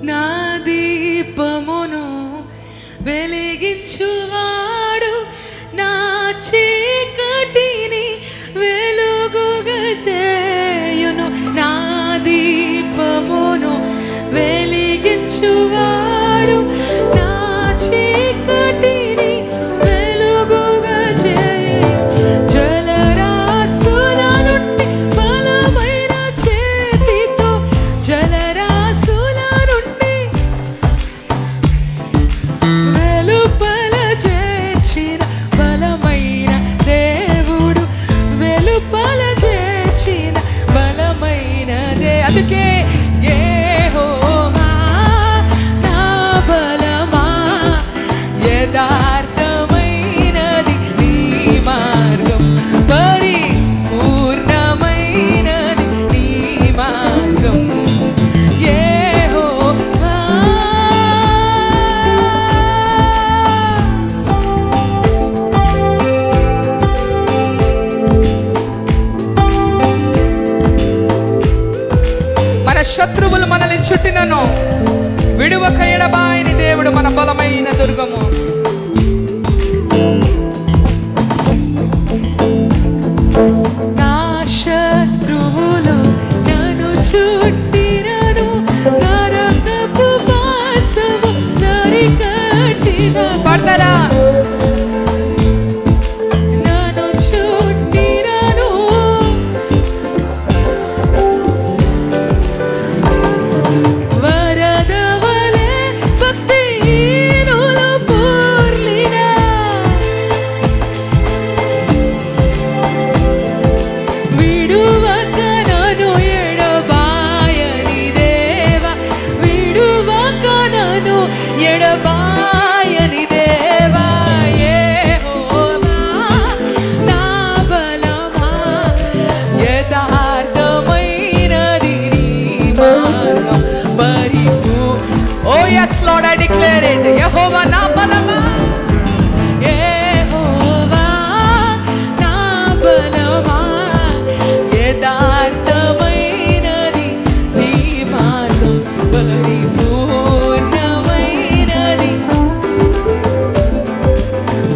నా దీపమును వెలిగించువాడు, నా చీకటిని వెలుగుగా చేయును. నా దీపమును వెలిగించువాడు, నా చీకటిని వెలుగుగా చేయును. జలరాశుల నుండి బలమైన చేతితో, జలరాశుల నుండి వెలుపల చేర్చిన బలమైన దేవుడు, వెలుపల చేర్చిన బలమైన అందుకే యెహోవా నా బలమా, యథార్థమైనది నీ మార్గం, పరిపూర్ణమైనది నీ మార్గం. యెహోవా మన శత్రువులు మనల్ని చుట్టినను విడువక ఎడబాయని దేవుడు మన బలమైన దుర్గము. నా శత్రువులు నన్ను చుట్టినను, నరకపు వాసము నరికట్టిన పడతారా, నన్ను చుట్టినను వరదవలే భక్తిహీనులు పొర్లిన, విడువక నన్ను ఎడబాయని దేవా, విడువక నన్ను ఎడబాయని దేవా. యెహోవా నా బలమా, యథార్థమైనది నీ మార్గం, Oh yes Lord, I declare it. యెహోవా నా బలమా, యెహోవా నా బలమా, యథార్థమైనది నీ మార్గం, పరిపూర్ణమైనది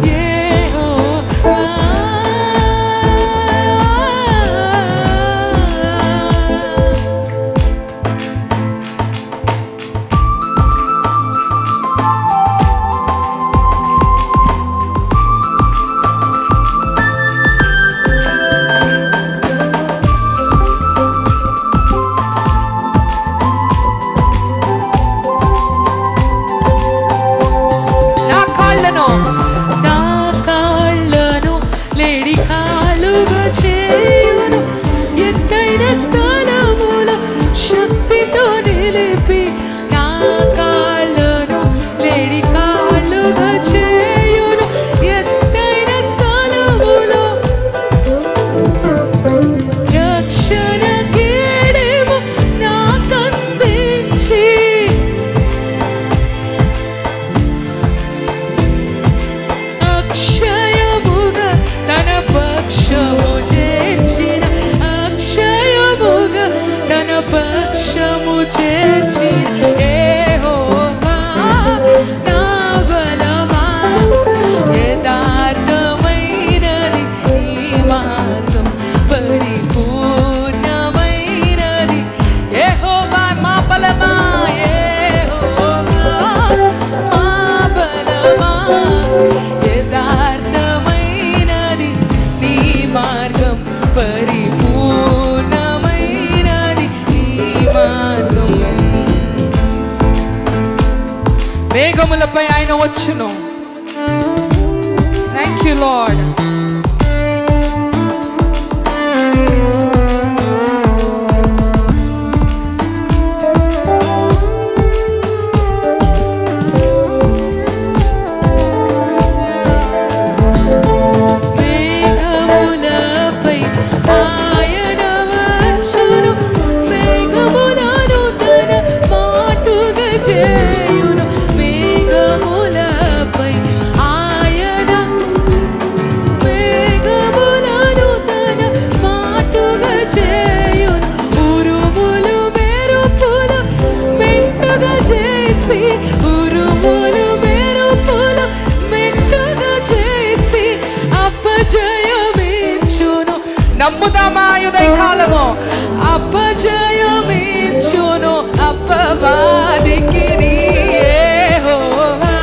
యెహోవా. నా కాళ్ళను లేడి కాళ్ళుగా చేయును, ఎత్తైన స్థలములో శక్తితో నిలిపి. నా కాళ్ళను లేడి కాళ్ళుగా చేయును, ఎత్తైన స్థలములో రక్షణ కేడెము నాకందించి. అక్షయముగా తన పక్షము చేర్చిన, అక్షయముగా తన పక్షము చేర్చిన యెహోవా నా బలమా, యథార్థమైనది నీ మార్గం, పరిపూర్ణమైనది యెహోవా మా బలమా, యెహోవా మా బలమా, యథార్థమైనది నీ మార్గం, పరిపూర్ణమైనది నీ మార్గం. మేఘములపై ఆయన వచ్చును. Thank you lord. మేఘములపై ఆయన వచ్చును, మేఘములను తన మాటుగా చేయును. మేఘములపై ఆయన చేసి ఉరుములు మెరుపులు మెండుగా చేసి అపజయమిచ్చును. నమ్ముదామా ఉదయకాలము? అపజయమిచ్చును అపవాదికి యెహోవా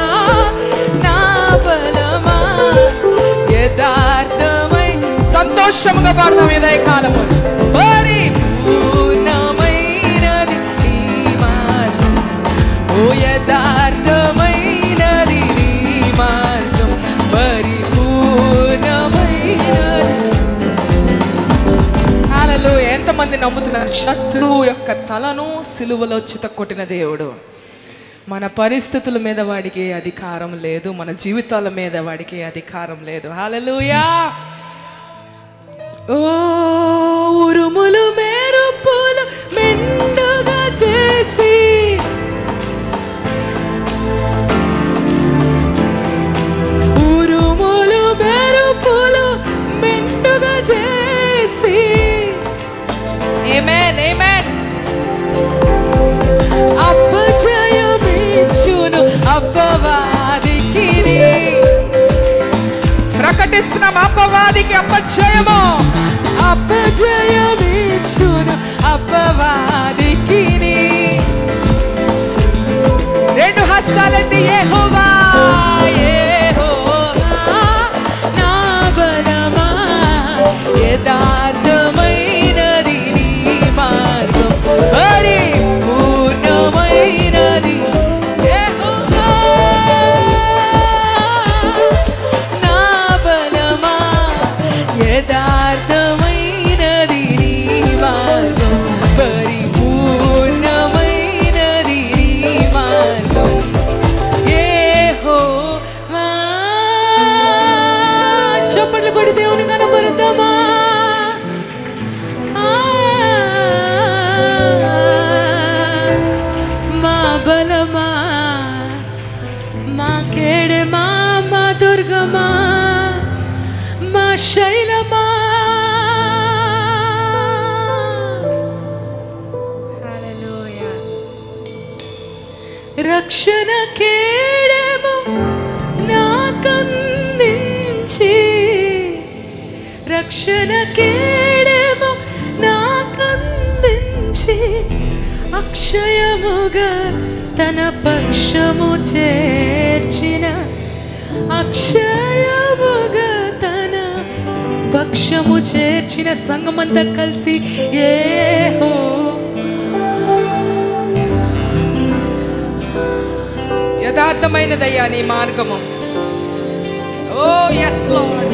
నా బలమా. యథార్థమై సంతోషముగా పాడదాం ఉదయకాలము. పరిపూర్ణమైనది నీ మార్గం, ఓ యథార్థమైనది నీ మార్గం, పరిపూర్ణమైనది. హల్లెలూయా. ఎంతమంది నమ్ముతున్నారు? శత్రువు యొక్క తలను సిలువలో చితక్కొట్టిన దేవుడు. మన పరిస్థితుల మీద వాడికి అధికారం లేదు, మన జీవితాల మీద వాడికి అధికారం లేదు. హల్లెలూయా. ఓ ఉరుములు మెరుపులు మెండుగా చేసి ఉరుములు మెరుపులు మెండుగా చేసి ఆమేన్ ఆమేన్. అపజయమిచ్చును అపవాదికి. ప్రకటిస్తున్నాం అపవాదికి అపజయము. అపజయమిచ్చును అపవాదికి. రెండు హస్తాలెత్తి యెహోవా యెహోవా నా బలమా. యథార్థమైనది నీ మార్గం, పరిపూర్ణమైనది. యెహోవా నా బలమా. యథార్థమైనది నీ మార్గం, పరిపూర్ణమైనది నీ మార్గం. యెహోవా. చప్పట్లు కొడి దేవుని కనపడతామా? మా బలమా, మా కేడమా, మా దుర్గమా, మా శైలమా. హల్లెలూయా. రక్షణ కేడము నాకందించి, రక్షణ కేడము నాకందించి, అక్షయముగా తన పక్షము చేర్చిన, అక్షయముగా తన పక్షము చేర్చిన సంగమంతా కలిసి యెహో. యథార్థమైనదయ్యా నీ మార్గము. ఓ yes Lord,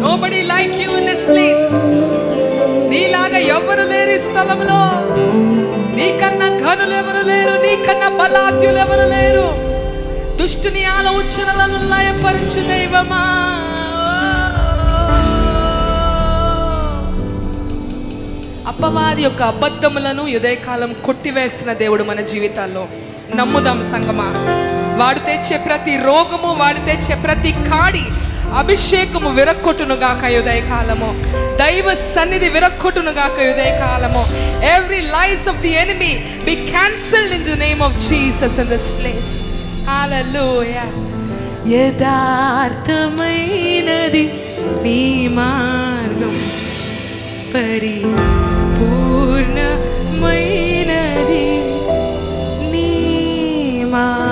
nobody like you in this place. నీలాగా ఎవరు లేరు ఈ స్థలంలో. నీకన్నా ఘనులు ఎవరు లేరు, నీకన్నా బలాద్యులు ఎవరు లేరు. దుష్టుని ఆలోచనలను లయపరచు దైవమా. అపవాది యొక్క అబద్ధములను ఉదయకాలం కొట్టివేస్తున్న దేవుడు మన జీవితాల్లో. నమ్ముదాం సంగమా. వాడు తెచ్చే ప్రతి రోగము, వాడు తెచ్చే ప్రతి కాడి అభిషేకము విరక్కొట్టునుగాక ఉదయకాలము. దైవ సన్నిధి విరక్కొట్టునుగాక ఉదయకాలము. Every lies of the enemy be cancelled in the name of Jesus in this place. Hallelujah. యథార్థమైనది నీ మార్గం, పరిపూర్ణమైనది నీ మార్గం.